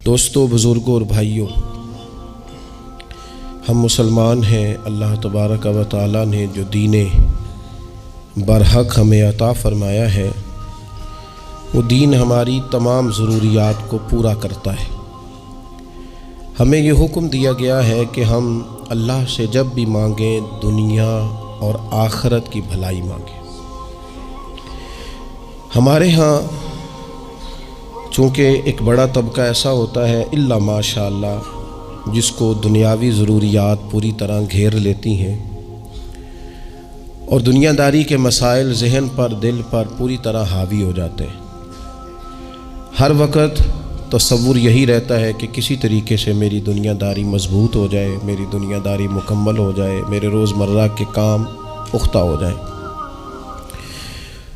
دوستوں، بزرگوں اور بھائیوں، ہم مسلمان ہیں۔ اللہ تبارک و تعالیٰ نے جو دین برحق ہمیں عطا فرمایا ہے، وہ دین ہماری تمام ضروریات کو پورا کرتا ہے۔ ہمیں یہ حکم دیا گیا ہے کہ ہم اللہ سے جب بھی مانگیں دنیا اور آخرت کی بھلائی مانگیں۔ ہمارے ہاں چونکہ ایک بڑا طبقہ ایسا ہوتا ہے الا ماشاء اللہ جس کو دنیاوی ضروریات پوری طرح گھیر لیتی ہیں اور دنیا داری کے مسائل ذہن پر، دل پر پوری طرح حاوی ہو جاتے ہیں۔ ہر وقت تصور یہی رہتا ہے کہ کسی طریقے سے میری دنیا داری مضبوط ہو جائے، میری دنیا داری مکمل ہو جائے، میرے روزمرہ کے کام پختہ ہو جائیں۔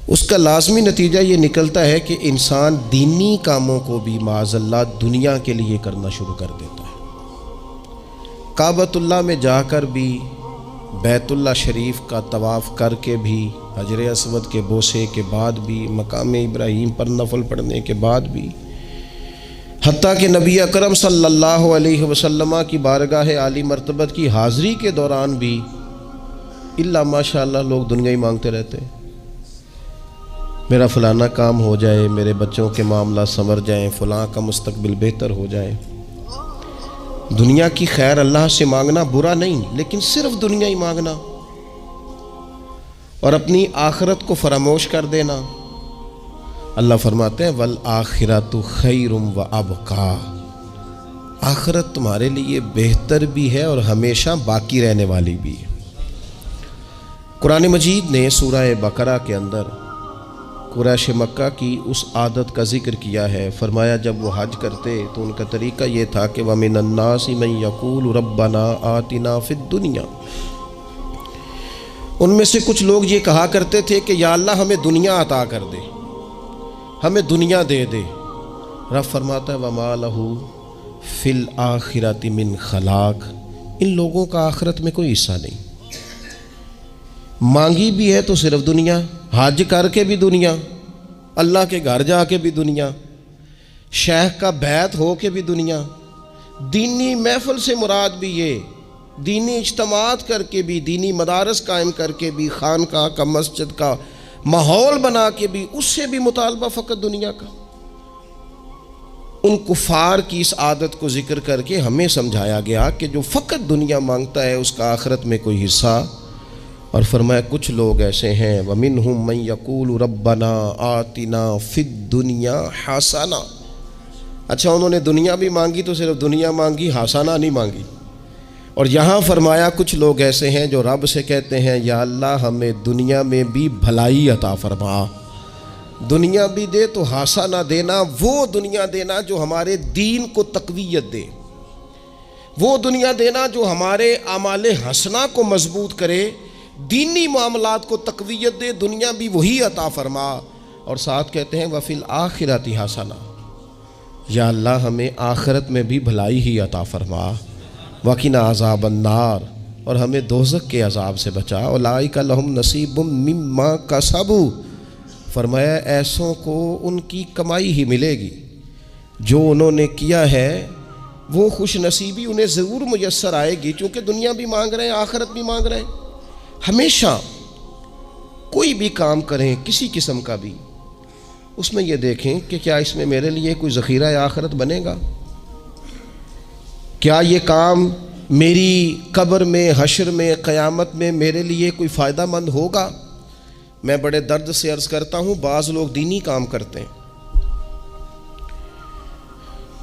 اس کا لازمی نتیجہ یہ نکلتا ہے کہ انسان دینی کاموں کو بھی معاذ اللہ دنیا کے لیے کرنا شروع کر دیتا ہے۔ کعبۃ اللہ میں جا کر بھی، بیت اللہ شریف کا طواف کر کے بھی، حجر اسود کے بوسے کے بعد بھی، مقام ابراہیم پر نفل پڑھنے کے بعد بھی، حتیٰ کہ نبی اکرم صلی اللہ علیہ وسلم کی بارگاہ عالی مرتبت کی حاضری کے دوران بھی الا ماشاء اللہ لوگ دنیا ہی مانگتے رہتے ہیں۔ میرا فلانا کام ہو جائے، میرے بچوں کے معاملات سنور جائیں، فلاں کا مستقبل بہتر ہو جائے۔ دنیا کی خیر اللہ سے مانگنا برا نہیں، لیکن صرف دنیا ہی مانگنا اور اپنی آخرت کو فراموش کر دینا۔ اللہ فرماتے ہیں وَالْآخِرَةُ خَيْرٌ وَأَبْقَىٰ، آخرت تمہارے لیے بہتر بھی ہے اور ہمیشہ باقی رہنے والی بھی ہے۔ قرآن مجید نے سورہ بقرہ کے اندر قریش مکہ کی اس عادت کا ذکر کیا ہے۔ فرمایا جب وہ حج کرتے تو ان کا طریقہ یہ تھا کہ وَمِنَ النَّاسِ مَن يَقُولُ رَبَّنَا آتِنَا فِي الدُّنْيَا، ان میں سے کچھ لوگ یہ کہا کرتے تھے کہ یا اللہ ہمیں دنیا عطا کر دے، ہمیں دنیا دے دے۔ رب فرماتا ہے وَمَا لَهُ فِي الْآخِرَةِ مِنْ خَلَاقٍ، ان لوگوں کا آخرت میں کوئی حصہ نہیں۔ مانگی بھی ہے تو صرف دنیا، حج کر کے بھی دنیا، اللہ کے گھر جا کے بھی دنیا، شیخ کا بیعت ہو کے بھی دنیا، دینی محفل سے مراد بھی یہ، دینی اجتماعات کر کے بھی، دینی مدارس قائم کر کے بھی، خانقاہ کا، مسجد کا ماحول بنا کے بھی، اس سے بھی مطالبہ فقط دنیا کا۔ ان کفار کی اس عادت کو ذکر کر کے ہمیں سمجھایا گیا کہ جو فقط دنیا مانگتا ہے اس کا آخرت میں کوئی حصہ، اور فرمایا کچھ لوگ ایسے ہیں وَمِنْهُمْ مَنْ يَقُولُ رَبَّنَا آتِنَا فِي الدُّنْيَا حَسَنَةً، اچھا انہوں نے دنیا بھی مانگی تو صرف دنیا مانگی، حسنہ نہیں مانگی۔ اور یہاں فرمایا کچھ لوگ ایسے ہیں جو رب سے کہتے ہیں یا اللہ ہمیں دنیا میں بھی بھلائی عطا فرما، دنیا بھی دے تو حسنہ دینا، وہ دنیا دینا جو ہمارے دین کو تقویت دے، وہ دنیا دینا جو ہمارے اعمال حسنہ کو مضبوط کرے، دینی معاملات کو تقویت دے، دنیا بھی وہی عطا فرما۔ اور ساتھ کہتے ہیں وَفِي الْآخِرَةِ حَسَنَةً، یا اللہ ہمیں آخرت میں بھی بھلائی ہی عطا فرما، وَقِنَا عَذَابَ النَّارِ، اور ہمیں دوزخ کے عذاب سے بچا، أُولَٰئِكَ لَهُمْ نَصِيبٌ مِّمَّا كَسَبُوا، فرمایا ایسوں کو ان کی کمائی ہی ملے گی، جو انہوں نے کیا ہے وہ خوش نصیبی انہیں ضرور میسر آئے گی، چونکہ دنیا بھی مانگ رہے ہیں، آخرت بھی مانگ رہے ہیں۔ ہمیشہ کوئی بھی کام کریں کسی قسم کا بھی، اس میں یہ دیکھیں کہ کیا اس میں میرے لیے کوئی ذخیرہ آخرت بنے گا، کیا یہ کام میری قبر میں، حشر میں، قیامت میں میرے لیے کوئی فائدہ مند ہوگا۔ میں بڑے درد سے عرض کرتا ہوں بعض لوگ دینی کام کرتے ہیں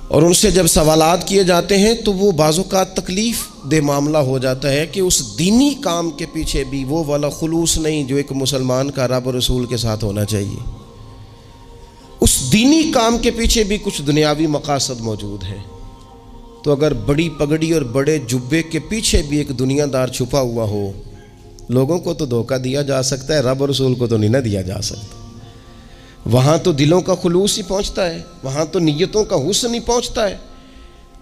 اور ان سے جب سوالات کیے جاتے ہیں تو وہ بعض اوقات تکلیف دہ معاملہ ہو جاتا ہے کہ اس دینی کام کے پیچھے بھی وہ والا خلوص نہیں جو ایک مسلمان کا رب و رسول کے ساتھ ہونا چاہیے۔ اس دینی کام کے پیچھے بھی کچھ دنیاوی مقاصد موجود ہیں، تو اگر بڑی پگڑی اور بڑے جبے کے پیچھے بھی ایک دنیا دار چھپا ہوا ہو، لوگوں کو تو دھوکہ دیا جا سکتا ہے، رب و رسول کو تو نہیں نہ دیا جا سکتا۔ وہاں تو دلوں کا خلوص ہی پہنچتا ہے، وہاں تو نیتوں کا حسن ہی پہنچتا ہے۔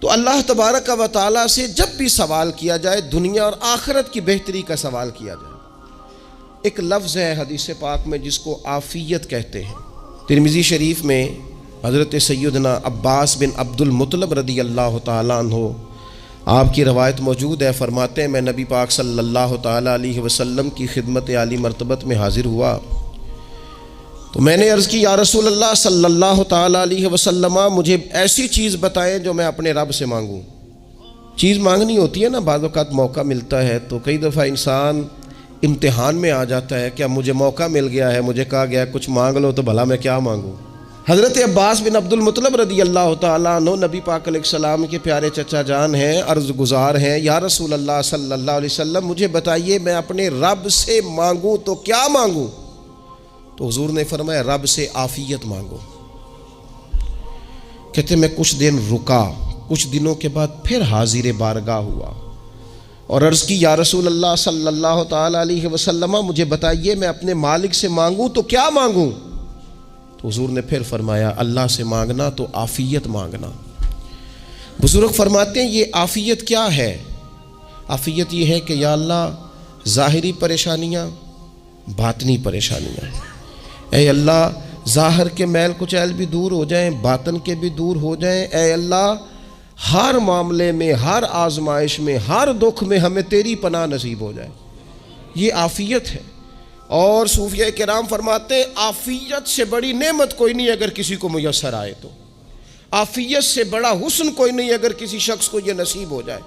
تو اللہ تبارک و تعالیٰ سے جب بھی سوال کیا جائے دنیا اور آخرت کی بہتری کا سوال کیا جائے۔ ایک لفظ ہے حدیث پاک میں جس کو عافیت کہتے ہیں، ترمذی شریف میں حضرت سیدنا عباس بن عبد المطلب رضی اللہ تعالیٰ عنہ، آپ کی روایت موجود ہے، فرماتے ہیں میں نبی پاک صلی اللہ تعالیٰ علیہ وسلم کی خدمت عالی مرتبت میں حاضر ہوا تو میں نے عرض کی یا رسول اللہ صلی اللہ تعالیٰ علیہ وسلم، مجھے ایسی چیز بتائیں جو میں اپنے رب سے مانگوں۔ چیز مانگنی ہوتی ہے نا، بعض اوقات موقع ملتا ہے تو کئی دفعہ انسان امتحان میں آ جاتا ہے کہ اب مجھے موقع مل گیا ہے، مجھے کہا گیا کچھ مانگ لو تو بھلا میں کیا مانگوں۔ حضرت عباس بن عبد المطلب رضی اللہ تعالیٰ عنہ نبی پاک علیہ السلام کے پیارے چچا جان ہیں، عرض گزار ہیں یا رسول اللہ صلی اللہ علیہ وسلم، مجھے بتائیے میں اپنے رب سے مانگوں تو کیا مانگوں؟ تو حضور نے فرمایا رب سے عافیت مانگو۔ کہتے میں کچھ دن رکا، کچھ دنوں کے بعد پھر حاضر بارگاہ ہوا اور عرض کی یا رسول اللہ صلی اللہ تعالیٰ علیہ وسلم، مجھے بتائیے میں اپنے مالک سے مانگوں تو کیا مانگوں؟ تو حضور نے پھر فرمایا اللہ سے مانگنا تو عافیت مانگنا۔ بزرگ فرماتے ہیں یہ عافیت کیا ہے؟ عافیت یہ ہے کہ یا اللہ ظاہری پریشانیاں، باطنی پریشانیاں، اے اللہ ظاہر کے میل کچیل بھی دور ہو جائیں، باطن کے بھی دور ہو جائیں، اے اللہ ہر معاملے میں، ہر آزمائش میں، ہر دکھ میں ہمیں تیری پناہ نصیب ہو جائے۔ یہ عافیت ہے۔ اور صوفیہ کرام فرماتے ہیں عافیت سے بڑی نعمت کوئی نہیں اگر کسی کو میسر آئے تو، عافیت سے بڑا حسن کوئی نہیں اگر کسی شخص کو یہ نصیب ہو جائے۔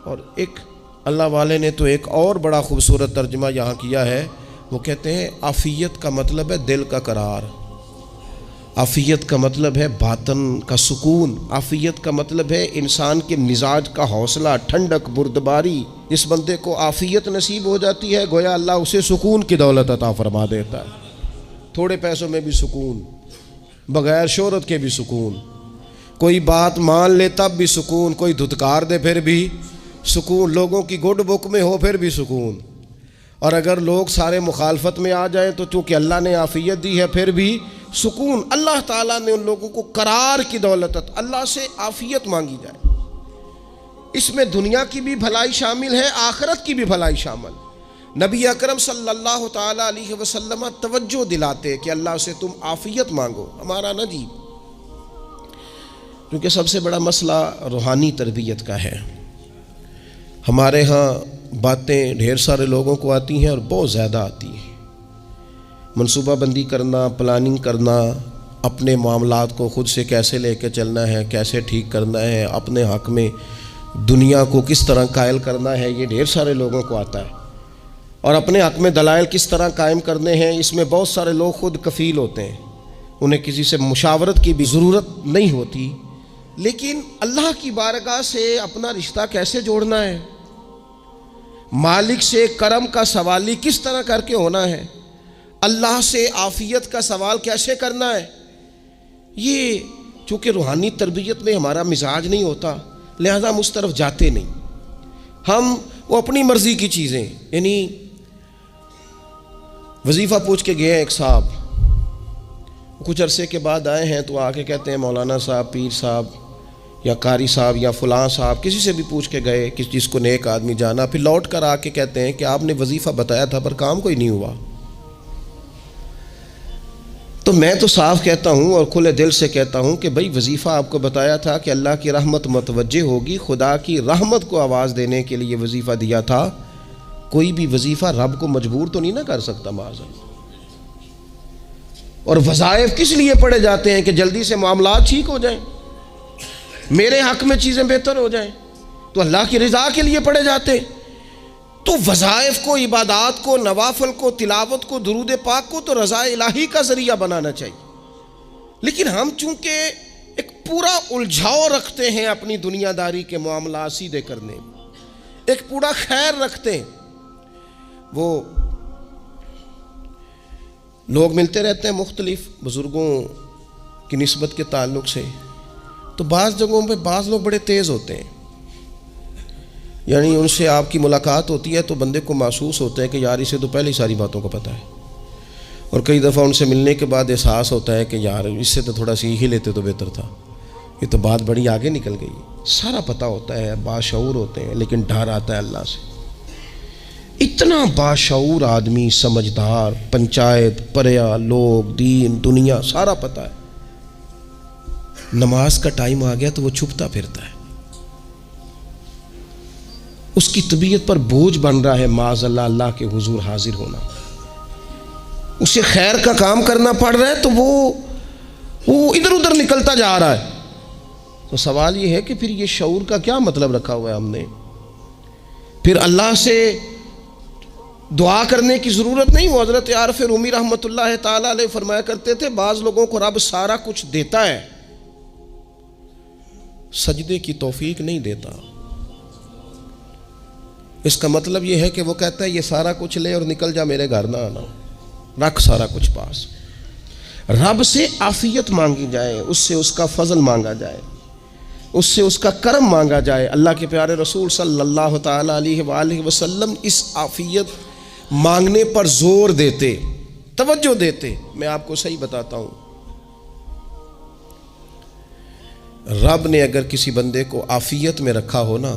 اور ایک اللہ والے نے تو ایک اور بڑا خوبصورت ترجمہ یہاں کیا ہے، وہ کہتے ہیں عافیت کا مطلب ہے دل کا قرار، عافیت کا مطلب ہے باطن کا سکون، عافیت کا مطلب ہے انسان کے مزاج کا حوصلہ، ٹھنڈک، بردباری۔ جس بندے کو عافیت نصیب ہو جاتی ہے گویا اللہ اسے سکون کی دولت عطا فرما دیتا ہے، تھوڑے پیسوں میں بھی سکون، بغیر شہرت کے بھی سکون، کوئی بات مان لے تب بھی سکون، کوئی دھتکار دے پھر بھی سکون، لوگوں کی گڈ بک میں ہو پھر بھی سکون، اور اگر لوگ سارے مخالفت میں آ جائیں تو چونکہ اللہ نے عافیت دی ہے پھر بھی سکون۔ اللہ تعالیٰ نے ان لوگوں کو قرار کی دولت، اللہ سے عافیت مانگی جائے، اس میں دنیا کی بھی بھلائی شامل ہے، آخرت کی بھی بھلائی شامل۔ نبی اکرم صلی اللہ تعالیٰ علیہ وسلم توجہ دلاتے کہ اللہ سے تم عافیت مانگو۔ ہمارا نا جی، کیونکہ سب سے بڑا مسئلہ روحانی تربیت کا ہے، ہمارے ہاں باتیں ڈھیر سارے لوگوں کو آتی ہیں اور بہت زیادہ آتی ہیں، منصوبہ بندی کرنا، پلاننگ کرنا، اپنے معاملات کو خود سے کیسے لے کے چلنا ہے، کیسے ٹھیک کرنا ہے، اپنے حق میں دنیا کو کس طرح قائل کرنا ہے، یہ ڈھیر سارے لوگوں کو آتا ہے، اور اپنے حق میں دلائل کس طرح قائم کرنے ہیں، اس میں بہت سارے لوگ خود کفیل ہوتے ہیں، انہیں کسی سے مشاورت کی بھی ضرورت نہیں ہوتی۔ لیکن اللہ کی بارگاہ سے اپنا رشتہ کیسے جوڑنا ہے، مالک سے کرم کا سوالی کس طرح کر کے ہونا ہے، اللہ سے عافیت کا سوال کیسے کرنا ہے، یہ چونکہ روحانی تربیت میں ہمارا مزاج نہیں ہوتا لہذا ہم اس طرف جاتے نہیں، ہم وہ اپنی مرضی کی چیزیں، یعنی وظیفہ پوچھ کے گئے ایک صاحب، کچھ عرصے کے بعد آئے ہیں تو آ کے کہتے ہیں مولانا صاحب، پیر صاحب یا قاری صاحب یا فلاں صاحب، کسی سے بھی پوچھ کے گئے کہ جس کو نیک آدمی جانا، پھر لوٹ کر آ کے کہتے ہیں کہ آپ نے وظیفہ بتایا تھا پر کام کوئی نہیں ہوا۔ تو میں تو صاف کہتا ہوں اور کھلے دل سے کہتا ہوں کہ بھئی وظیفہ آپ کو بتایا تھا کہ اللہ کی رحمت متوجہ ہوگی، خدا کی رحمت کو آواز دینے کے لیے وظیفہ دیا تھا، کوئی بھی وظیفہ رب کو مجبور تو نہیں نہ کر سکتا معاذ اللہ۔ اور وظائف کس لیے پڑھے جاتے ہیں کہ جلدی سے معاملات ٹھیک ہو جائیں، میرے حق میں چیزیں بہتر ہو جائیں، تو اللہ کی رضا کے لیے پڑھے جاتے ہیں۔ تو وظائف کو، عبادات کو، نوافل کو، تلاوت کو، درود پاک کو تو رضا الہی کا ذریعہ بنانا چاہیے، لیکن ہم چونکہ ایک پورا الجھاؤ رکھتے ہیں اپنی دنیا داری کے معاملات سیدھے کرنے میں، ایک پورا خیر رکھتے ہیں، وہ لوگ ملتے رہتے ہیں مختلف بزرگوں کی نسبت کے تعلق سے، تو بعض جگہوں پہ بعض لوگ بڑے تیز ہوتے ہیں، یعنی ان سے آپ کی ملاقات ہوتی ہے تو بندے کو محسوس ہوتا ہے کہ یار اسے تو پہلے ہی ساری باتوں کو پتہ ہے، اور کئی دفعہ ان سے ملنے کے بعد احساس ہوتا ہے کہ یار اس سے تو تھوڑا سیکھ ہی لیتے تو بہتر تھا، یہ تو بات بڑی آگے نکل گئی۔ سارا پتہ ہوتا ہے، باشعور ہوتے ہیں، لیکن ڈر آتا ہے اللہ سے۔ اتنا باشعور آدمی، سمجھدار، پنچایت، پریا، لوگ، دین، دنیا سارا پتہ ہے، نماز کا ٹائم آ گیا تو وہ چھپتا پھرتا ہے، اس کی طبیعت پر بوجھ بن رہا ہے معاذ اللہ اللہ کے حضور حاضر ہونا، اسے خیر کا کام کرنا پڑ رہا ہے تو وہ ادھر ادھر نکلتا جا رہا ہے۔ تو سوال یہ ہے کہ پھر یہ شعور کا کیا مطلب رکھا ہوا ہے ہم نے؟ پھر اللہ سے دعا کرنے کی ضرورت نہیں۔ وہ حضرت عارف رومی رحمۃ اللہ تعالی علیہ فرمایا کرتے تھے بعض لوگوں کو رب سارا کچھ دیتا ہے، سجدے کی توفیق نہیں دیتا۔ اس کا مطلب یہ ہے کہ وہ کہتا ہے یہ سارا کچھ لے اور نکل جا، میرے گھر نہ آنا، رکھ سارا کچھ پاس۔ رب سے عافیت مانگی جائے، اس سے اس کا فضل مانگا جائے، اس سے اس کا کرم مانگا جائے۔ اللہ کے پیارے رسول صلی اللہ تعالی علیہ وآلہ وسلم اس عافیت مانگنے پر زور دیتے، توجہ دیتے۔ میں آپ کو صحیح بتاتا ہوں، رب نے اگر کسی بندے کو عافیت میں رکھا ہو نا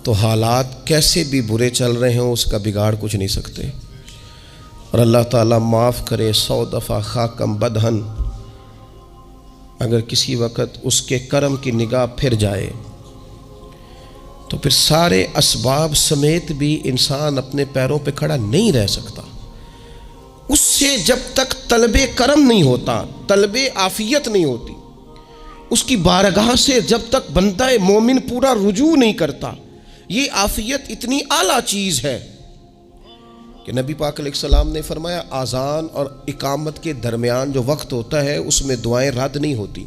تو حالات کیسے بھی برے چل رہے ہوں اس کا بگاڑ کچھ نہیں سکتے۔ اور اللہ تعالیٰ معاف کرے 100 دفعہ خاکم بدہن، اگر کسی وقت اس کے کرم کی نگاہ پھر جائے تو پھر سارے اسباب سمیت بھی انسان اپنے پیروں پہ کھڑا نہیں رہ سکتا۔ اس سے جب تک طلب کرم نہیں ہوتا، طلب عافیت نہیں ہوتی، اس کی بارگاہ سے جب تک بندہ مومن پورا رجوع نہیں کرتا، یہ عافیت اتنی اعلیٰ چیز ہے کہ نبی پاک علیہ السلام نے فرمایا اذان اور اقامت کے درمیان جو وقت ہوتا ہے اس میں دعائیں رد نہیں ہوتی۔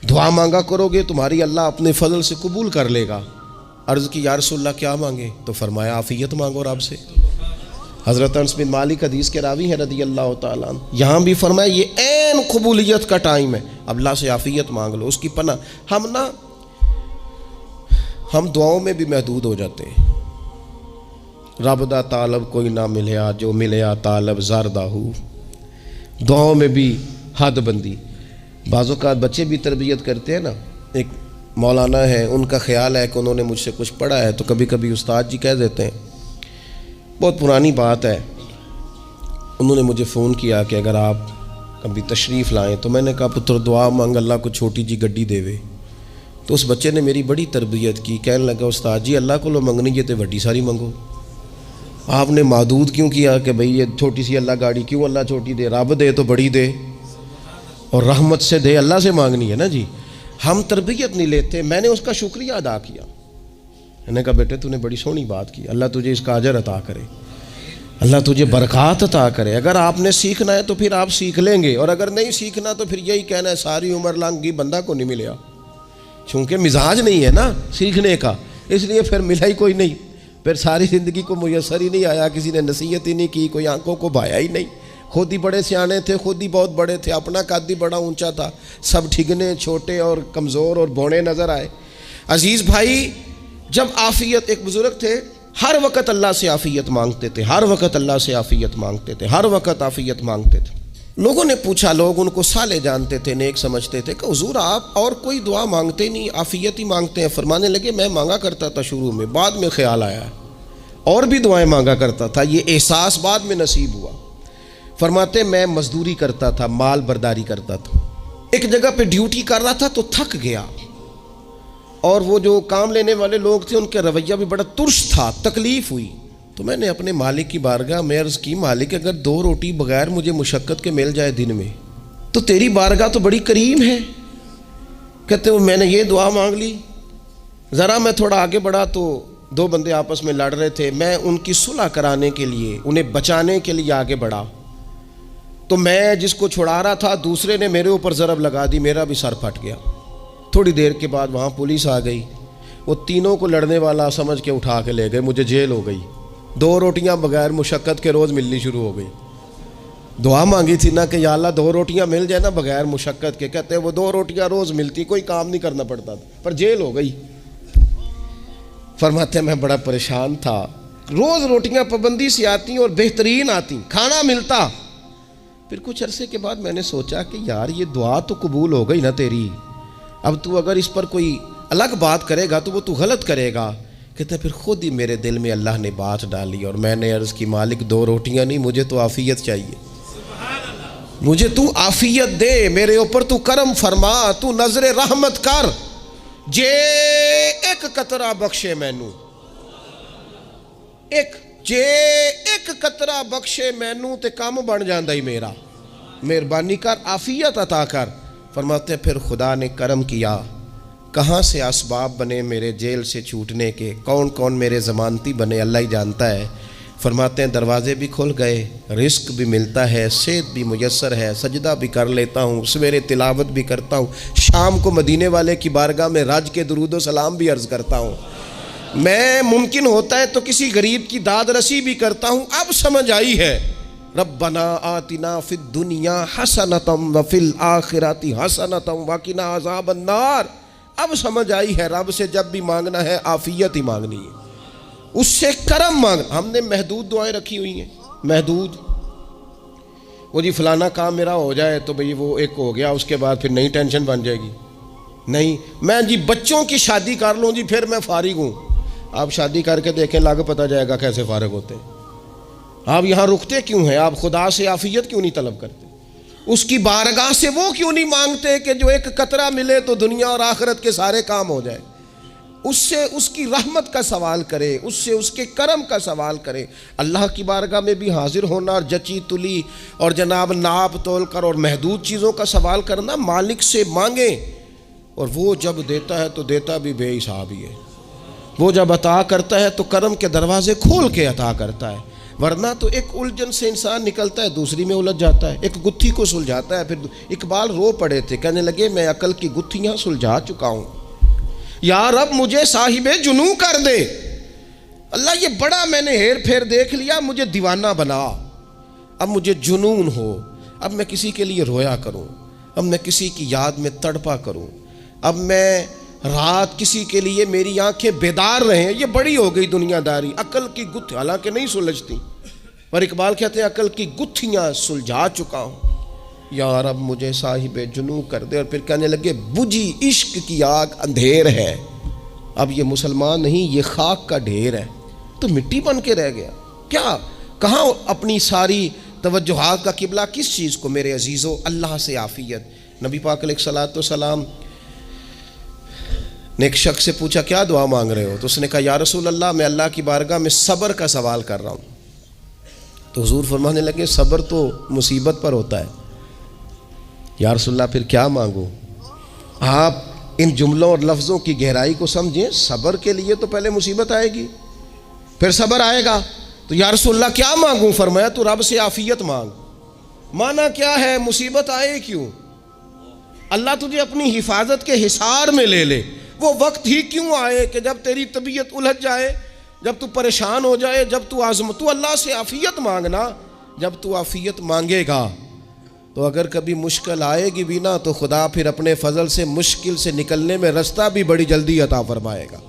دعا مانگا کرو گے تمہاری اللہ اپنے فضل سے قبول کر لے گا۔ عرض کی یا رسول اللہ کیا مانگے؟ تو فرمایا عافیت مانگو رب سے۔ حضرت انس بن مالک حدیث کے راوی ہیں رضی اللہ تعالیٰ عنہ، یہاں بھی فرمایا یہ عین قبولیت کا ٹائم ہے، اب اللہ سے عافیت مانگ لو، اس کی پناہ۔ ہم دعاؤں میں بھی محدود ہو جاتے ہیں۔ رب دا طالب کوئی نہ ملیا، جو ملیا طالب زردہ ہو، دعاؤں میں بھی حد بندی۔ بعض اوقات بچے بھی تربیت کرتے ہیں نا، ایک مولانا ہے، ان کا خیال ہے کہ انہوں نے مجھ سے کچھ پڑھا ہے تو کبھی کبھی استاد جی کہہ دیتے ہیں، بہت پرانی بات ہے، انہوں نے مجھے فون کیا کہ اگر آپ کبھی تشریف لائیں، تو میں نے کہا پتر دعا مانگ اللہ کو چھوٹی جی گڈی دے وے۔ تو اس بچے نے میری بڑی تربیت کی، کہنے لگا استاد جی اللہ کو لو منگنی جے تے وڈی ساری منگو، آپ نے محدود کیوں کیا کہ بھئی یہ چھوٹی سی اللہ گاڑی کیوں اللہ چھوٹی دے، رب دے تو بڑی دے اور رحمت سے دے، اللہ سے مانگنی ہے نا جی۔ ہم تربیت نہیں لیتے۔ میں نے اس کا شکریہ ادا کیا، میں نے کہا بیٹے تو نے بڑی سونی بات کی، اللہ تجھے اس کا اجر عطا کرے، اللہ تجھے برکات عطا کرے۔ اگر آپ نے سیکھنا ہے تو پھر آپ سیکھ لیں گے، اور اگر نہیں سیکھنا تو پھر یہی کہنا ہے ساری عمر لانگی بندہ کو نہیں ملیا، چونکہ مزاج نہیں ہے نا سیکھنے کا، اس لیے پھر ملا ہی کوئی نہیں، پھر ساری زندگی کو میسر ہی نہیں آیا، کسی نے نصیحت ہی نہیں کی، کوئی آنکھوں کو بھایا ہی نہیں، خود ہی بڑے سیانے تھے، خود ہی بہت بڑے تھے، اپنا قد ہی بڑا اونچا تھا، سب ٹھگنے چھوٹے اور کمزور اور بونے نظر آئے۔ عزیز بھائی، جب عافیت، ایک بزرگ تھے ہر وقت اللہ سے عافیت مانگتے تھے، ہر وقت اللہ سے عافیت مانگتے تھے، ہر وقت عافیت مانگتے تھے۔ لوگوں نے پوچھا، لوگ ان کو صالح جانتے تھے، نیک سمجھتے تھے کہ حضور آپ اور کوئی دعا مانگتے نہیں، عافیت ہی مانگتے ہیں۔ فرمانے لگے میں مانگا کرتا تھا شروع میں، بعد میں خیال آیا اور بھی دعائیں مانگا کرتا تھا، یہ احساس بعد میں نصیب ہوا۔ فرماتے میں مزدوری کرتا تھا، مال برداری کرتا تھا، ایک جگہ پہ ڈیوٹی کر رہا تھا تو تھک گیا، اور وہ جو کام لینے والے لوگ تھے ان کے رویہ بھی بڑا ترش تھا، تکلیف ہوئی، تو میں نے اپنے مالک کی بارگاہ میں عرض کی مالک اگر 2 روٹی بغیر مجھے مشقت کے مل جائے دن میں تو تیری بارگاہ تو بڑی کریم ہے۔ کہتے ہیں میں نے یہ دعا مانگ لی، ذرا میں تھوڑا آگے بڑھا تو 2 بندے آپس میں لڑ رہے تھے، میں ان کی صلح کرانے کے لیے، انہیں بچانے کے لیے آگے بڑھا، تو میں جس کو چھڑا رہا تھا دوسرے نے میرے اوپر ضرب لگا دی، میرا بھی سر پھٹ گیا۔ تھوڑی دیر کے بعد وہاں پولیس آ گئی، وہ تینوں کو لڑنے والا سمجھ کے اٹھا کے لے گئے، مجھے جیل ہو گئی۔ 2 روٹیاں بغیر مشقت کے روز ملنی شروع ہو گئی۔ دعا مانگی تھی نا کہ یا اللہ 2 روٹیاں مل جائے نا بغیر مشقت کے، کہتے ہیں وہ 2 روٹیاں روز ملتی، کوئی کام نہیں کرنا پڑتا تھا، پر جیل ہو گئی۔ فرماتے ہیں میں بڑا پریشان تھا، روز روٹیاں پابندی سے آتی اور بہترین آتی، کھانا ملتا۔ پھر کچھ عرصے کے بعد میں نے سوچا کہ یار یہ دعا تو قبول ہو گئی نا تیری، اب تو اگر اس پر کوئی الگ بات کرے گا تو وہ تو غلط کرے گا۔ کہتے پھر خود ہی میرے دل میں اللہ نے بات ڈالی اور میں نے عرض کی مالک 2 روٹیاں نہیں، مجھے تو عافیت چاہیے، مجھے تو عافیت دے، میرے اوپر تو کرم فرما، تو نظر رحمت کر، جے ایک قطرہ بخشے مینوں، جے ایک قطرہ بخشے مینوں تے کام بن جاندا ہی میرا، مہربانی کر، عافیت عطا کر۔ فرماتے پھر خدا نے کرم کیا، کہاں سے اسباب بنے میرے جیل سے چھوٹنے کے، کون کون میرے ضمانتی بنے اللہ ہی جانتا ہے۔ فرماتے ہیں دروازے بھی کھل گئے، رزق بھی ملتا ہے، صحت بھی میسر ہے، سجدہ بھی کر لیتا ہوں، سویرے تلاوت بھی کرتا ہوں، شام کو مدینے والے کی بارگاہ میں راج کے درود و سلام بھی عرض کرتا ہوں، میں ممکن ہوتا ہے تو کسی غریب کی داد رسی بھی کرتا ہوں۔ اب سمجھ آئی ہے، ربنا آتنا فی الدنیا حسنۃ وفی الآخرۃ حسنۃ وقنا عذاب النار۔ اب سمجھ آئی ہے رب سے جب بھی مانگنا ہے عافیت ہی مانگنی ہے، اس سے کرم مانگ۔ ہم نے محدود دعائیں رکھی ہوئی ہیں، محدود، وہ جی فلانا کام میرا ہو جائے تو بھئی وہ ایک ہو گیا، اس کے بعد پھر نئی ٹینشن بن جائے گی، نہیں میں جی بچوں کی شادی کر لوں جی پھر میں فارغ ہوں۔ آپ شادی کر کے دیکھیں، لاگ پتہ جائے گا کیسے فارغ ہوتے ہیں۔ آپ یہاں رکتے کیوں ہیں؟ آپ خدا سے عافیت کیوں نہیں طلب کرتے؟ اس کی بارگاہ سے وہ کیوں نہیں مانگتے کہ جو ایک قطرہ ملے تو دنیا اور آخرت کے سارے کام ہو جائے؟ اس سے اس کی رحمت کا سوال کرے، اس سے اس کے کرم کا سوال کرے۔ اللہ کی بارگاہ میں بھی حاضر ہونا اور جچی تلی اور جناب ناپ تول کر اور محدود چیزوں کا سوال کرنا، مالک سے مانگیں، اور وہ جب دیتا ہے تو دیتا بھی بے حساب ہی ہے۔ وہ جب عطا کرتا ہے تو کرم کے دروازے کھول کے عطا کرتا ہے، ورنہ تو ایک الجھن سے انسان نکلتا ہے دوسری میں الجھ جاتا ہے، ایک گتھی کو سلجھاتا ہے۔ پھر اقبال رو پڑے تھے، کہنے لگے میں عقل کی گتھیاں سلجھا چکا ہوں، یا رب مجھے صاحب جنوں کر دے۔ اللہ یہ بڑا میں نے ہیر پھیر دیکھ لیا، مجھے دیوانہ بنا، اب مجھے جنون ہو، اب میں کسی کے لیے رویا کروں، اب میں کسی کی یاد میں تڑپا کروں، اب میں رات کسی کے لیے میری آنکھیں بیدار رہیں۔ یہ بڑی ہو گئی دنیا داری، عقل کی گتھی حالانکہ نہیں سلجھتی، اور اقبال کہتے ہیں عقل کی گتھیاں سلجھا چکا ہوں، یا رب مجھے صاحب جنوں کر دے۔ اور پھر کہنے لگے بجھی عشق کی آگ اندھیر ہے، اب یہ مسلمان نہیں، یہ خاک کا ڈھیر ہے، تو مٹی بن کے رہ گیا۔ کیا کہاں اپنی ساری توجہات کا قبلہ کس چیز کو؟ میرے عزیزو اللہ سے عافیت۔ نبی پاک علیہ الصلوۃ والسلام نے ایک شخص سے پوچھا کیا دعا مانگ رہے ہو؟ تو اس نے کہا یا رسول اللہ میں اللہ کی بارگاہ میں صبر کا سوال کر رہا ہوں۔ تو حضور فرمانے لگے صبر تو مصیبت پر ہوتا ہے۔ یا رسول اللہ پھر کیا مانگوں؟ آپ ان جملوں اور لفظوں کی گہرائی کو سمجھیں، صبر کے لیے تو پہلے مصیبت آئے گی پھر صبر آئے گا۔ تو یا رسول اللہ کیا مانگوں؟ فرمایا تو رب سے عافیت مانگ۔ مانا کیا ہے؟ مصیبت آئے کیوں؟ اللہ تجھے اپنی حفاظت کے حصار میں لے لے، وہ وقت ہی کیوں آئے کہ جب تیری طبیعت الجھ جائے، جب تو پریشان ہو جائے، جب تو تو اللہ سے عافیت مانگنا۔ جب تو عافیت مانگے گا تو اگر کبھی مشکل آئے گی بھی نا تو خدا پھر اپنے فضل سے مشکل سے نکلنے میں رستہ بھی بڑی جلدی عطا فرمائے گا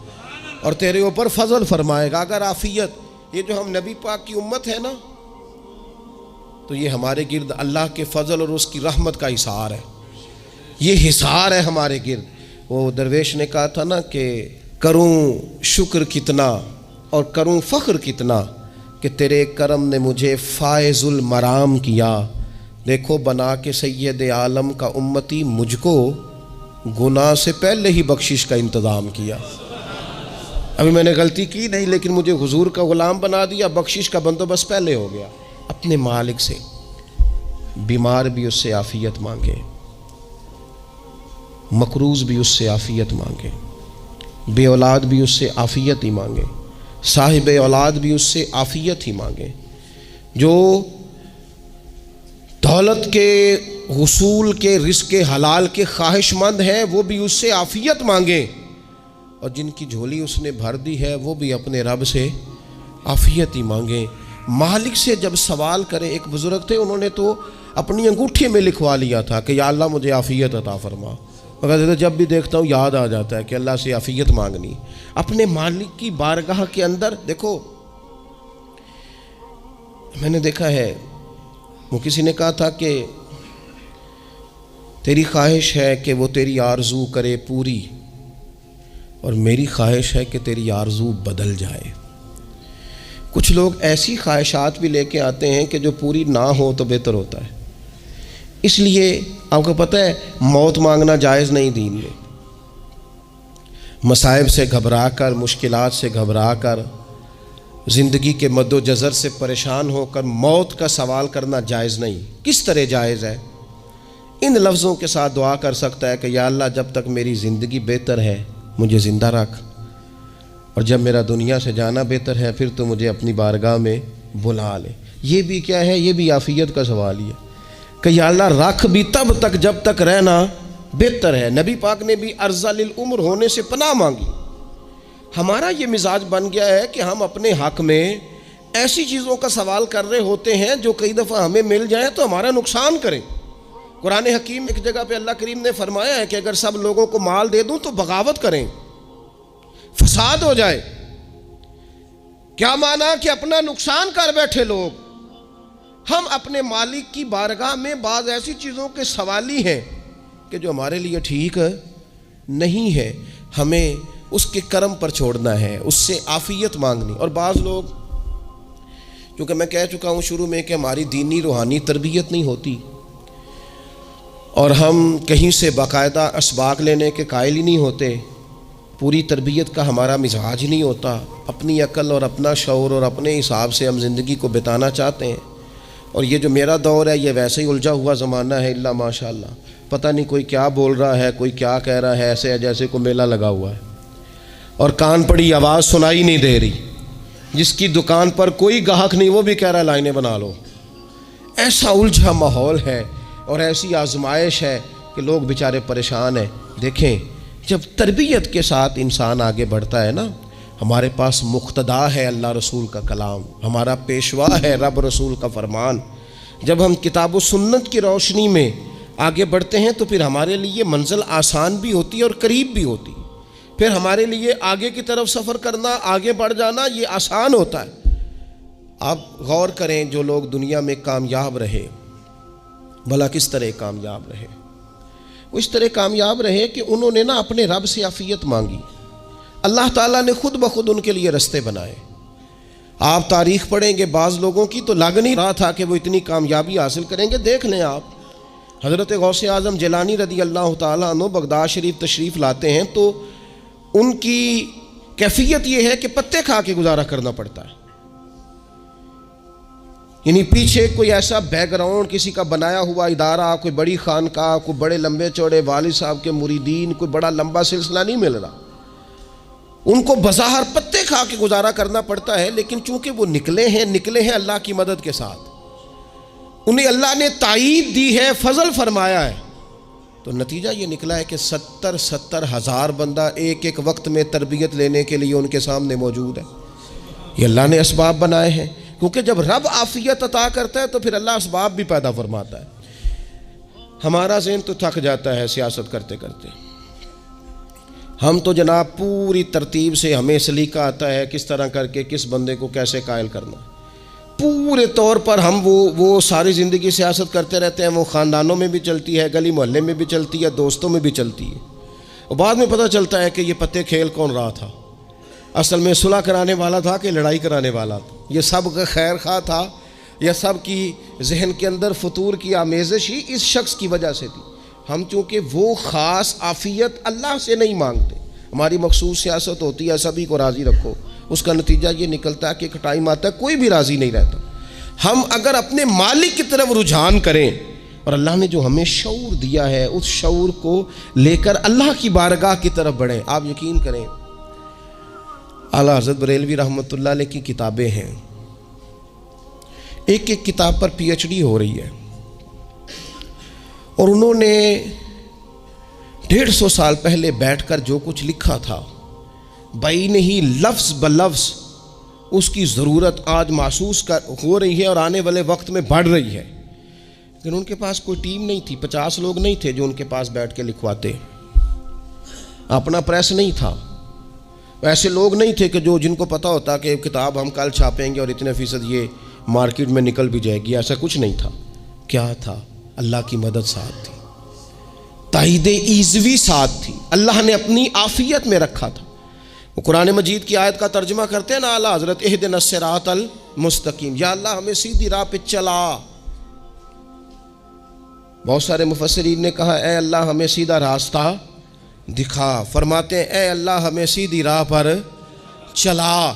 اور تیرے اوپر فضل فرمائے گا۔ اگر عافیت، یہ جو ہم نبی پاک کی امت ہے نا، تو یہ ہمارے گرد اللہ کے فضل اور اس کی رحمت کا حصار ہے، یہ حصار ہے ہمارے گرد۔ وہ درویش نے کہا تھا نا کہ کروں شکر کتنا اور کروں فخر کتنا کہ تیرے کرم نے مجھے فائز المرام کیا، دیکھو بنا کے سید عالم کا امتی مجھ کو گناہ سے پہلے ہی بخشش کا انتظام کیا۔ ابھی میں نے غلطی کی نہیں لیکن مجھے حضور کا غلام بنا دیا، بخشش کا بندوبست پہلے ہو گیا۔ اپنے مالک سے بیمار بھی اس سے عافیت مانگے، مقروض بھی اس سے عافیت مانگے، بے اولاد بھی اس سے عافیت ہی مانگے، صاحب اولاد بھی اس سے عافیت ہی مانگے، جو دولت کے حصول کے رزق حلال کے خواہش مند ہیں وہ بھی اس سے عافیت مانگیں، اور جن کی جھولی اس نے بھر دی ہے وہ بھی اپنے رب سے عافیت ہی مانگیں۔ مالک سے جب سوال کریں، ایک بزرگ تھے انہوں نے تو اپنی انگوٹھی میں لکھوا لیا تھا کہ یا اللہ مجھے عافیت عطا فرما، مگر جب بھی دیکھتا ہوں یاد آ جاتا ہے کہ اللہ سے عافیت مانگنی۔ اپنے مالک کی بارگاہ کے اندر دیکھو، میں نے دیکھا ہے وہ کسی نے کہا تھا کہ تیری خواہش ہے کہ وہ تیری آرزو کرے پوری، اور میری خواہش ہے کہ تیری آرزو بدل جائے۔ کچھ لوگ ایسی خواہشات بھی لے کے آتے ہیں کہ جو پوری نہ ہو تو بہتر ہوتا ہے، اس لیے آپ کو پتہ ہے موت مانگنا جائز نہیں دین میں. مصائب سے گھبرا کر، مشکلات سے گھبرا کر، زندگی کے مد و جزر سے پریشان ہو کر موت کا سوال کرنا جائز نہیں. کس طرح جائز ہے؟ ان لفظوں کے ساتھ دعا کر سکتا ہے کہ یا اللہ جب تک میری زندگی بہتر ہے مجھے زندہ رکھ، اور جب میرا دنیا سے جانا بہتر ہے پھر تو مجھے اپنی بارگاہ میں بلا لے. یہ بھی کیا ہے؟ یہ بھی عافیت کا سوال ہی ہے کہ یا اللہ رکھ بھی تب تک جب تک رہنا بہتر ہے. نبی پاک نے بھی ارذل العمر ہونے سے پناہ مانگی. ہمارا یہ مزاج بن گیا ہے کہ ہم اپنے حق میں ایسی چیزوں کا سوال کر رہے ہوتے ہیں جو کئی دفعہ ہمیں مل جائیں تو ہمارا نقصان کریں. قرآن حکیم ایک جگہ پہ اللہ کریم نے فرمایا ہے کہ اگر سب لوگوں کو مال دے دوں تو بغاوت کریں، فساد ہو جائے. کیا معنی کہ اپنا نقصان کر بیٹھے لوگ. ہم اپنے مالک کی بارگاہ میں بعض ایسی چیزوں کے سوالی ہیں کہ جو ہمارے لیے ٹھیک نہیں ہے، ہمیں اس کے کرم پر چھوڑنا ہے، اس سے عافیت مانگنی. اور بعض لوگ، کیونکہ میں کہہ چکا ہوں شروع میں کہ ہماری دینی روحانی تربیت نہیں ہوتی اور ہم کہیں سے باقاعدہ اسباق لینے کے قائل ہی نہیں ہوتے، پوری تربیت کا ہمارا مزاج نہیں ہوتا، اپنی عقل اور اپنا شعور اور اپنے حساب سے ہم زندگی کو بتانا چاہتے ہیں. اور یہ جو میرا دور ہے یہ ویسے ہی الجھا ہوا زمانہ ہے، اللہ ماشاء اللہ، پتہ نہیں کوئی کیا بول رہا ہے، کوئی کیا کہہ رہا ہے، ایسے جیسے کوئی میلہ لگا ہوا ہے اور کان پڑی آواز سنائی نہیں دے رہی. جس کی دکان پر کوئی گاہک نہیں وہ بھی کہہ رہا ہے لائنیں بنا لو. ایسا الجھا ماحول ہے اور ایسی آزمائش ہے کہ لوگ بیچارے پریشان ہیں. دیکھیں جب تربیت کے ساتھ انسان آگے بڑھتا ہے نا، ہمارے پاس مقتدا ہے اللہ رسول کا کلام، ہمارا پیشوا ہے رب رسول کا فرمان. جب ہم کتاب و سنت کی روشنی میں آگے بڑھتے ہیں تو پھر ہمارے لیے منزل آسان بھی ہوتی ہے اور قریب بھی ہوتی ہے. پھر ہمارے لیے آگے کی طرف سفر کرنا، آگے بڑھ جانا یہ آسان ہوتا ہے. آپ غور کریں جو لوگ دنیا میں کامیاب رہے، بھلا کس طرح کامیاب رہے؟ وہ اس طرح کامیاب رہے کہ انہوں نے نا اپنے رب سے عافیت مانگی. اللہ تعالیٰ نے خود بخود ان کے لیے رستے بنائے. آپ تاریخ پڑھیں گے بعض لوگوں کی تو لگ نہیں رہا تھا کہ وہ اتنی کامیابی حاصل کریں گے. دیکھ لیں آپ حضرت غوث اعظم جیلانی رضی اللہ تعالیٰ عنہ بغداد شریف تشریف لاتے ہیں تو ان کی کیفیت یہ ہے کہ پتے کھا کے گزارا کرنا پڑتا ہے. یعنی پیچھے کوئی ایسا بیک گراؤنڈ کسی کا بنایا ہوا ادارہ، کوئی بڑی خانقاہ، کوئی بڑے لمبے چوڑے والد صاحب کے مریدین، کوئی بڑا لمبا سلسلہ نہیں مل رہا. ان کو بظاہر پتے کھا کے گزارا کرنا پڑتا ہے، لیکن چونکہ وہ نکلے ہیں اللہ کی مدد کے ساتھ. انہیں اللہ نے تائید دی ہے، فضل فرمایا ہے، تو نتیجہ یہ نکلا ہے کہ 70 ہزار بندہ ایک ایک وقت میں تربیت لینے کے لیے ان کے سامنے موجود ہے. یہ اللہ نے اسباب بنائے ہیں، کیونکہ جب رب عافیت عطا کرتا ہے تو پھر اللہ اسباب بھی پیدا فرماتا ہے. ہمارا ذہن تو تھک جاتا ہے سیاست کرتے کرتے. ہم تو جناب پوری ترتیب سے ہمیں سلیقہ آتا ہے کس طرح کر کے کس بندے کو کیسے قائل کرنا. پورے طور پر ہم وہ ساری زندگی سیاست کرتے رہتے ہیں. وہ خاندانوں میں بھی چلتی ہے، گلی محلے میں بھی چلتی ہے، دوستوں میں بھی چلتی ہے. اور بعد میں پتہ چلتا ہے کہ یہ پتے کھیل کون رہا تھا، اصل میں صلح کرانے والا تھا کہ لڑائی کرانے والا تھا. یہ سب کا خیر خواہ تھا، یہ سب کی ذہن کے اندر فطور کی آمیزش ہی اس شخص کی وجہ سے تھی. ہم چونکہ وہ خاص عافیت اللہ سے نہیں مانگتے، ہماری مخصوص سیاست ہوتی ہے سبھی کو راضی رکھو. اس کا نتیجہ یہ نکلتا ہے کہ ایک ٹائم آتا ہے کوئی بھی راضی نہیں رہتا. ہم اگر اپنے مالک کی طرف رجحان کریں اور اللہ نے جو ہمیں شعور دیا ہے اس شعور کو لے کر اللہ کی بارگاہ کی طرف بڑھیں. آپ یقین کریں اعلیٰ حضرت بریلوی رحمۃ اللہ علیہ کی کتابیں ہیں، ایک ایک کتاب پر پی ایچ ڈی ہو رہی ہے، اور انہوں نے 150 سال پہلے بیٹھ کر جو کچھ لکھا تھا بین ہی لفظ بلفظ اس کی ضرورت آج محسوس ہو رہی ہے اور آنے والے وقت میں بڑھ رہی ہے. لیکن ان کے پاس کوئی ٹیم نہیں تھی، 50 لوگ نہیں تھے جو ان کے پاس بیٹھ کے لکھواتے، اپنا پریس نہیں تھا، ایسے لوگ نہیں تھے کہ جن کو پتہ ہوتا کہ کتاب ہم کل چھاپیں گے اور اتنے فیصد یہ مارکیٹ میں نکل بھی جائے گی. ایسا کچھ نہیں تھا. کیا تھا؟ اللہ کی مدد ساتھ تھی، تائید ایزوی ساتھ تھی، اللہ نے اپنی عافیت میں رکھا تھا. وہ قرآن مجید کی آیت کا ترجمہ کرتے ہیں نا اعلیٰ حضرت اہدنا الصراط المستقیم، یا اللہ ہمیں سیدھی راہ پہ چلا. بہت سارے مفسرین نے کہا اے اللہ ہمیں سیدھا راستہ دکھا، فرماتے ہیں اے اللہ ہمیں سیدھی راہ پر چلا۔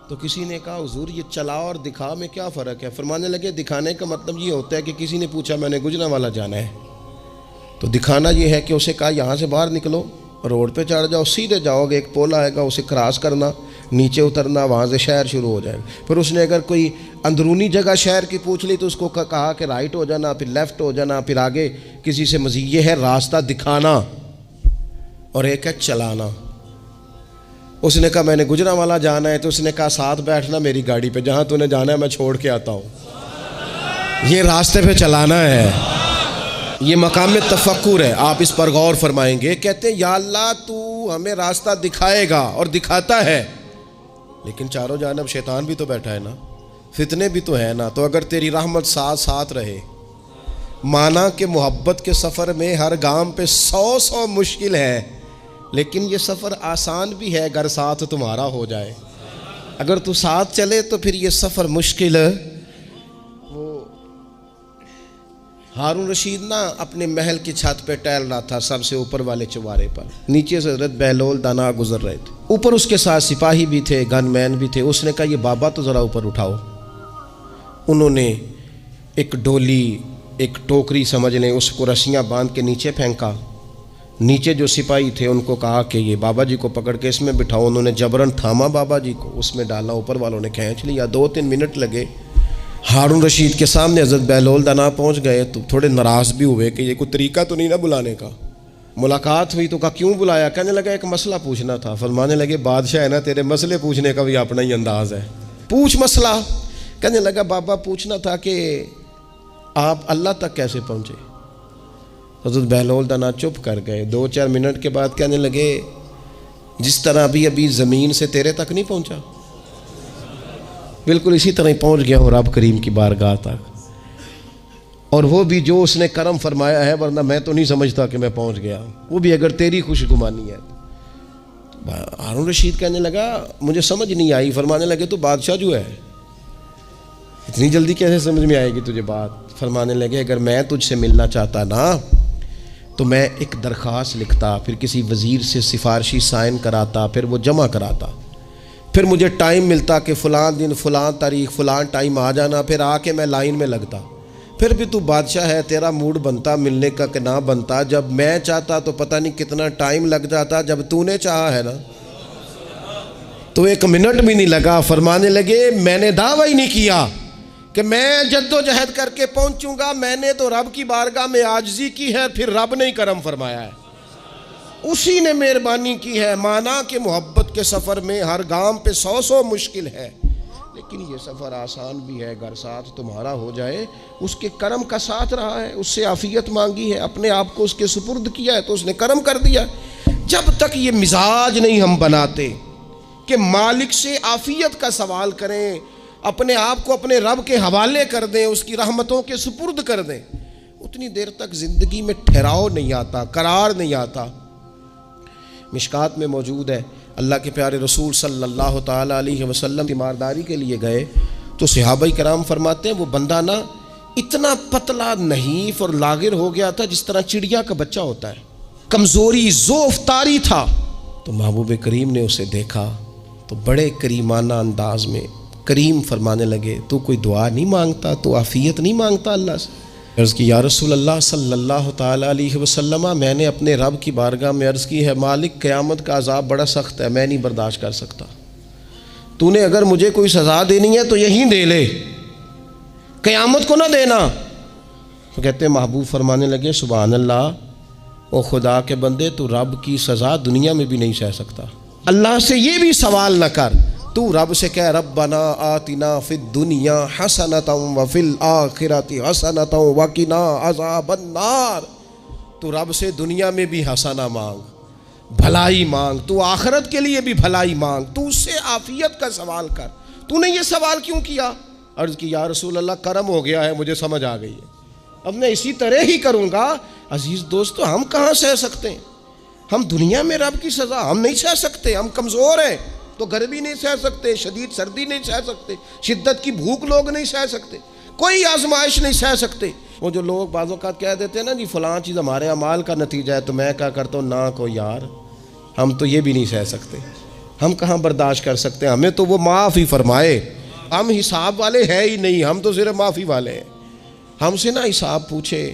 تو کسی نے کہا حضور یہ چلا اور دکھا میں کیا فرق ہے؟ فرمانے لگے دکھانے کا مطلب یہ ہوتا ہے کہ کسی نے پوچھا میں نے گجرانوالہ جانا ہے، تو دکھانا یہ ہے کہ اسے کہا یہاں سے باہر نکلو، روڈ پہ چڑھ جاؤ، سیدھے جاؤ گے، ایک پول آئے گا اسے کراس کرنا، نیچے اترنا، وہاں سے شہر شروع ہو جائے گا۔ پھر اس نے اگر کوئی اندرونی جگہ شہر کی پوچھ لی تو اس کو کہا کہ رائٹ ہو جانا، پھر لیفٹ ہو جانا، پھر آگے کسی سے مزید۔ یہ ہے راستہ دکھانا اور ایک ہے چلانا۔ اس نے کہا میں نے گجرانوالہ جانا ہے، تو اس نے کہا ساتھ بیٹھنا میری گاڑی پہ، جہاں تو نے جانا ہے میں چھوڑ کے آتا ہوں۔ یہ راستے پہ چلانا ہے، یہ مقام تفکر ہے، آپ اس پر غور فرمائیں گے۔ کہتے ہیں یا اللہ تو ہمیں راستہ دکھائے گا اور دکھاتا ہے، لیکن چاروں جانب شیطان بھی تو بیٹھا ہے نا، فتنے بھی تو ہے نا، تو اگر تیری رحمت ساتھ ساتھ رہے، مانا کہ محبت کے سفر میں ہر گام پہ 100 مشکل ہے، لیکن یہ سفر آسان بھی ہے اگر ساتھ تمہارا ہو جائے۔ اگر تو ساتھ چلے تو پھر یہ سفر مشکل ہے۔ وہ ہارون رشید نا اپنے محل کی چھت پہ ٹہل رہا تھا، سب سے اوپر والے چوارے پر، نیچے سے حضرت بہلول دانا گزر رہے تھے، اوپر اس کے ساتھ سپاہی بھی تھے، گن مین بھی تھے۔ اس نے کہا یہ بابا تو ذرا اوپر اٹھاؤ۔ انہوں نے ایک ڈولی، ایک ٹوکری سمجھ لیں، اس کو رسیاں باندھ کے نیچے پھینکا۔ نیچے جو سپاہی تھے ان کو کہا کہ یہ بابا جی کو پکڑ کے اس میں بٹھاؤ۔ انہوں نے جبرن تھاما بابا جی کو، اس میں ڈالا، اوپر والوں نے کھینچ لیا۔ 2-3 منٹ لگے۔ ہارون رشید کے سامنے حضرت بہلول دانا پہنچ گئے تو تھوڑے ناراض بھی ہوئے کہ یہ کوئی طریقہ تو نہیں نا بلانے کا۔ ملاقات ہوئی تو کہا کیوں بلایا؟ کہنے لگا ایک مسئلہ پوچھنا تھا۔ فرمانے لگے بادشاہ ہے نا، تیرے مسئلے پوچھنے کا بھی اپنا ہی انداز ہے، پوچھ مسئلہ۔ کہنے لگا بابا پوچھنا تھا کہ آپ اللہ تک کیسے پہنچے؟ حضرت بہلول دانا چپ کر گئے۔ 2-4 منٹ کے بعد کہنے لگے جس طرح ابھی زمین سے تیرے تک نہیں پہنچا، بالکل اسی طرح ہی پہنچ گیا ہوں رب کریم کی بارگاہ تک، اور وہ بھی جو اس نے کرم فرمایا ہے، ورنہ میں تو نہیں سمجھتا کہ میں پہنچ گیا، وہ بھی اگر تیری خوش گمانی ہے۔ ہارون رشید کہنے لگا مجھے سمجھ نہیں آئی۔ فرمانے لگے تو بادشاہ جو ہے اتنی جلدی کیسے سمجھ میں آئے گی تجھے بات؟ فرمانے لگے اگر میں تجھ سے ملنا چاہتا نا تو میں ایک درخواست لکھتا، پھر کسی وزیر سے سفارشی سائن کراتا، پھر وہ جمع کراتا، پھر مجھے ٹائم ملتا کہ فلاں دن فلاں تاریخ فلاں ٹائم آ جانا، پھر آ کے میں لائن میں لگتا، پھر بھی تو بادشاہ ہے، تیرا موڈ بنتا ملنے کا کہ نہ بنتا۔ جب میں چاہتا تو پتہ نہیں کتنا ٹائم لگ جاتا، جب تو نے چاہا ہے نا تو 1 منٹ بھی نہیں لگا۔ فرمانے لگے میں نے دعویٰ ہی نہیں کیا کہ میں جد و جہد کر کے پہنچوں گا، میں نے تو رب کی بارگاہ میں عاجزی کی ہے، پھر رب نے ہی کرم فرمایا ہے، اسی نے مہربانی کی ہے۔ مانا کہ محبت کے سفر میں ہر گام پہ 100 مشکل ہے، لیکن یہ سفر آسان بھی ہے اگر ساتھ تمہارا ہو جائے۔ اس کے کرم کا ساتھ رہا ہے، اس سے عافیت مانگی ہے، اپنے آپ کو اس کے سپرد کیا ہے تو اس نے کرم کر دیا۔ جب تک یہ مزاج نہیں ہم بناتے کہ مالک سے عافیت کا سوال کریں، اپنے آپ کو اپنے رب کے حوالے کر دیں، اس کی رحمتوں کے سپرد کر دیں، اتنی دیر تک زندگی میں ٹھہراؤ نہیں آتا، قرار نہیں آتا۔ مشکات میں موجود ہے، اللہ کے پیارے رسول صلی اللہ تعالیٰ علیہ وسلم تیمارداری کے لیے گئے تو صحابہ کرام فرماتے ہیں وہ بندہ نا اتنا پتلا نحیف اور لاغر ہو گیا تھا جس طرح چڑیا کا بچہ ہوتا ہے، کمزوری ضعف طاری تھا۔ تو محبوب کریم نے اسے دیکھا تو بڑے کریمانہ انداز میں کریم فرمانے لگے تو کوئی دعا نہیں مانگتا، تو عافیت نہیں مانگتا اللہ سے؟ عرض کی یا رسول اللہ صلی اللہ تعالیٰ علیہ وسلم، میں نے اپنے رب کی بارگاہ میں عرض کی ہے مالک قیامت کا عذاب بڑا سخت ہے، میں نہیں برداشت کر سکتا، تو نے اگر مجھے کوئی سزا دینی ہے تو یہیں دے لے، قیامت کو نہ دینا۔ تو کہتے ہیں محبوب فرمانے لگے سبحان اللہ، او خدا کے بندے تو رب کی سزا دنیا میں بھی نہیں سہ سکتا، اللہ سے یہ بھی سوال نہ کر، تو رب سے کہہ ربنا آتنا فی الدنیا حسنۃ وفی الآخرۃ حسنۃ وقنا عذاب النار، تو رب سے دنیا میں بھی حسنہ مانگ، بھلائی مانگ، تو آخرت کے لیے بھی بھلائی مانگ، تو اس سے عافیت کا سوال کر۔ تو نے یہ سوال کیوں کیا؟ عرض کی یا رسول اللہ کرم ہو گیا ہے، مجھے سمجھ آ گئی ہے، اب میں اسی طرح ہی کروں گا۔ عزیز دوستو ہم کہاں سہ سکتے ہیں؟ ہم دنیا میں رب کی سزا ہم نہیں سہ سکتے، ہم کمزور ہیں، تو گرمی نہیں سہ سکتے، شدید سردی نہیں سہ سکتے، شدت کی بھوک لوگ نہیں سہ سکتے، کوئی آزمائش نہیں سہ سکتے۔ وہ جو لوگ بعض اوقات کہہ دیتے ہیں نا جی فلاں چیز ہمارے اعمال کا نتیجہ ہے، تو میں کیا کرتا ہوں، نہ کو یار ہم تو یہ بھی نہیں سہ سکتے، ہم کہاں برداشت کر سکتے ہیں، ہمیں تو وہ معاف ہی فرمائے، ہم حساب والے ہے ہی نہیں، ہم تو صرف معافی والے ہیں۔ ہم سے نہ حساب پوچھے،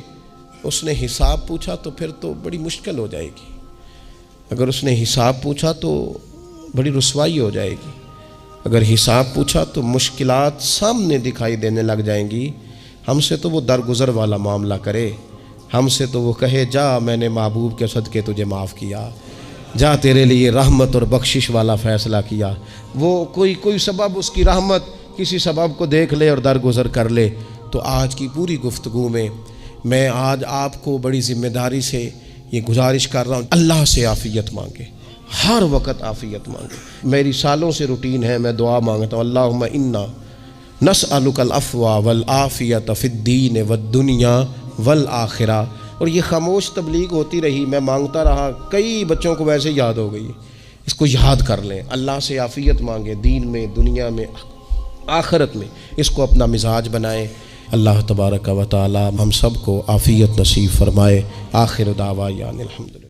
اس نے حساب پوچھا تو پھر تو بڑی مشکل ہو جائے گی، اگر اس نے حساب پوچھا تو بڑی رسوائی ہو جائے گی، اگر حساب پوچھا تو مشکلات سامنے دکھائی دینے لگ جائیں گی۔ ہم سے تو وہ درگزر والا معاملہ کرے، ہم سے تو وہ کہے جا میں نے محبوب کے صدقے تجھے معاف کیا، جا تیرے لیے رحمت اور بخشش والا فیصلہ کیا۔ وہ کوئی سبب، اس کی رحمت کسی سبب کو دیکھ لے اور درگزر کر لے۔ تو آج کی پوری گفتگو میں آج آپ کو بڑی ذمہ داری سے یہ گزارش کر رہا ہوں، اللہ سے عافیت مانگے، ہر وقت عافیت مانگے۔ میری سالوں سے روٹین ہے، میں دعا مانگتا ہوں، اللہم انا نسألک العفو والعافیت فی الدین والدنیا والآخرہ۔ اور یہ خاموش تبلیغ ہوتی رہی، میں مانگتا رہا، کئی بچوں کو ویسے یاد ہو گئی، اس کو یاد کر لیں، اللہ سے عافیت مانگے، دین میں، دنیا میں، آخرت میں، اس کو اپنا مزاج بنائیں۔ اللہ تبارک و تعالی ہم سب کو عافیت نصیب فرمائے۔ آخر دعوانا الحمدللہ۔